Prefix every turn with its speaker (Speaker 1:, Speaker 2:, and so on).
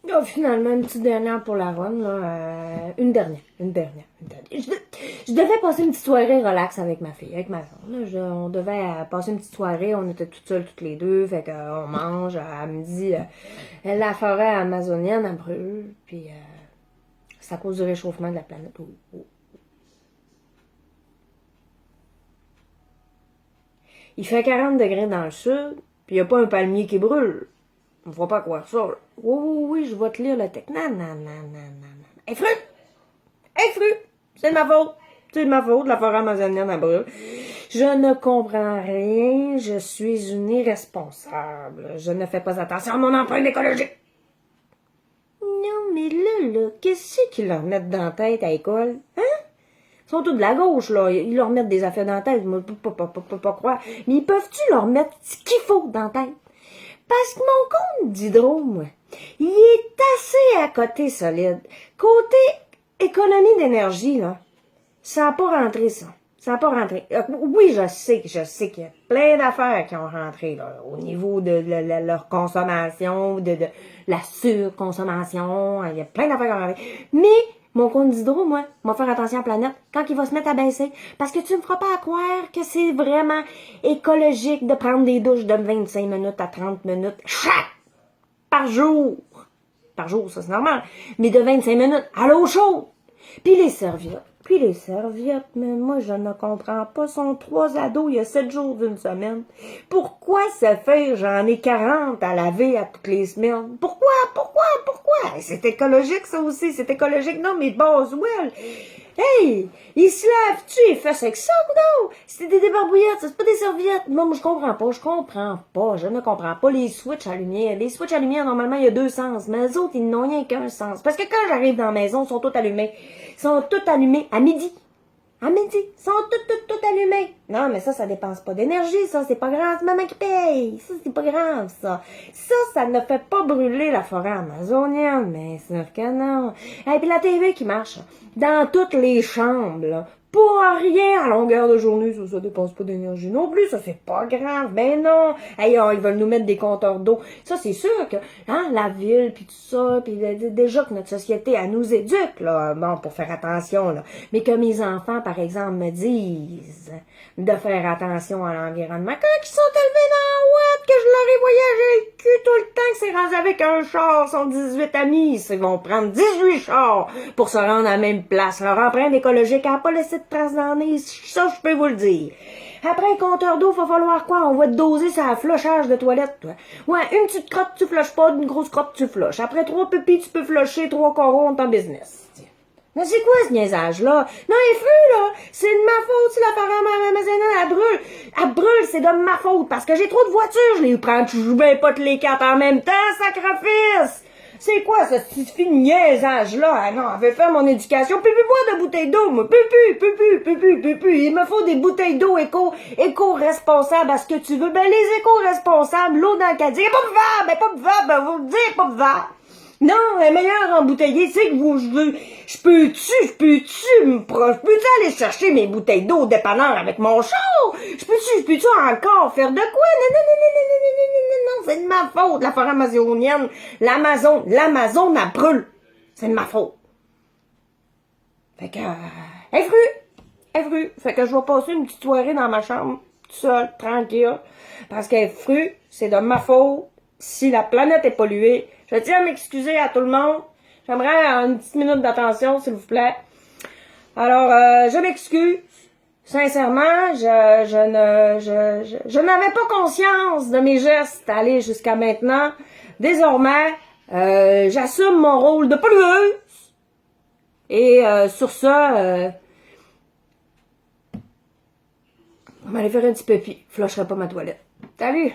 Speaker 1: Oh, finalement, une petite dernière pour la run, là. Une dernière. Je devais passer une petite soirée relax avec ma fille, avec ma femme. Là. On devait passer une petite soirée, on était toutes seules, toutes les deux, fait qu'on mange. Elle me dit, la forêt amazonienne, elle brûle, puis c'est à cause du réchauffement de la planète. Oh, oh. Il fait 40 degrés dans le sud, puis il n'y a pas un palmier qui brûle. On ne va pas croire ça. Là. Oui, je vais te lire le texte. Non. Hey, Fru! Hey, Fru! C'est de ma faute. C'est de ma faute, la forêt amazonienne a brûlé. Je ne comprends rien. Je suis une irresponsable. Je ne fais pas attention à mon empreinte écologique. Non, mais là, qu'est-ce qu'ils leur mettent dans la tête à l'école? Hein? Ils sont tous de la gauche, là. Ils leur mettent des affaires dans la tête. Moi, je peux pas croire. Mais ils peuvent-tu leur mettre ce qu'il faut dans la tête? Parce que mon compte d'hydro, moi, il est assez à côté solide. Côté économie d'énergie, là, ça n'a pas rentré, ça. Ça n'a pas rentré. Oui, je sais qu'il y a plein d'affaires qui ont rentré, là, au niveau de leur consommation, de la surconsommation. Il y a plein d'affaires qui ont rentré. Mais, mon compte d'hydro, moi, va faire attention à la planète quand il va se mettre à baisser. Parce que tu me feras pas croire que c'est vraiment écologique de prendre des douches de 25 minutes à 30 minutes chaque par jour. Par jour, ça c'est normal. Mais de 25 minutes à l'eau chaude. Puis les serviettes, mais moi je ne comprends pas. Sont 3 ados, il y a 7 jours d'une semaine. Pourquoi ça fait j'en ai 40 à laver à toutes les semaines? Pourquoi? C'est écologique ça aussi, c'est écologique. Non, mais Boswell, hey, il se lave-tu les fesses avec ça, non? C'est des débarbouillettes, c'est pas des serviettes. Non, moi je comprends pas, je ne comprends pas les switches à lumière. Les switches à lumière, normalement, il y a 2 sens, mais les autres, ils n'ont rien qu'un sens. Parce que quand j'arrive dans la maison, ils sont tous allumés. Ils sont tous allumés à midi. À midi. Ils sont tous allumés. Non, mais ça dépense pas d'énergie, ça. C'est pas grave. C'est maman qui paye. Ça, c'est pas grave, ça. Ça ne fait pas brûler la forêt amazonienne. Mais c'est sûr que non. Et puis la TV qui marche dans toutes les chambres, là. Pas rien à longueur de journée, ça dépense pas d'énergie non plus, ça c'est pas grave, ben non. Hey, ils veulent nous mettre des compteurs d'eau. Ça c'est sûr que hein, la ville puis tout ça, puis déjà que notre société elle nous éduque là, bon pour faire attention là. Mais que mes enfants par exemple me disent de faire attention à l'environnement quand ils sont élevés dans la ouate, que je leur ai voyagé le cul tout le temps que c'est rendu avec un char, sont 18 amis, ils vont prendre 18 chars pour se rendre à la même place. Leur empreinte écologique n'a pas laissé de traces dans le nez, ça je peux vous le dire. Après un compteur d'eau, il va falloir quoi? On va te doser ça flochage de toilette, toi. Ouais, une petite crotte, tu flushes pas, une grosse crotte, tu flushes. Après 3 pupilles, tu peux flusher, 3 corons, on est en business. Mais c'est quoi ce niaisage-là? Non, les fruits, là, c'est de ma faute si la forêt amazonienne, elle brûle. Elle brûle, c'est de ma faute, parce que j'ai trop de voitures, je les prends, je joue bien pas tous les 4 en même temps, sacrifice! C'est quoi ce petit niaisage-là? Ah non, elle veut faire mon éducation. Puis boire de bouteilles d'eau, moi. Pupu. Il me faut des bouteilles d'eau éco-responsables à ce que tu veux. Ben, les éco-responsables, l'eau dans le casier, pas buvable, vous le dire, pas buvable. Non, elle est meilleure embouteillée, c'est que je peux-tu aller chercher mes bouteilles d'eau au dépanneur avec mon char? Je peux-tu encore faire de quoi? Non, c'est de ma faute, la forêt amazonienne, l'Amazon, elle brûle. C'est de ma faute. Fait que, elle fru. Fait que je vais passer une petite soirée dans ma chambre, toute seule, tranquille, parce qu'elle fru, c'est de ma faute. Si la planète est polluée, je tiens à m'excuser à tout le monde. J'aimerais une petite minute d'attention, s'il vous plaît. Alors, je m'excuse. Sincèrement, je n'avais pas conscience de mes gestes allés jusqu'à maintenant. Désormais, j'assume mon rôle de pollueuse. Et sur ça, on va aller faire un petit pépi. Je flusherai pas ma toilette. Salut!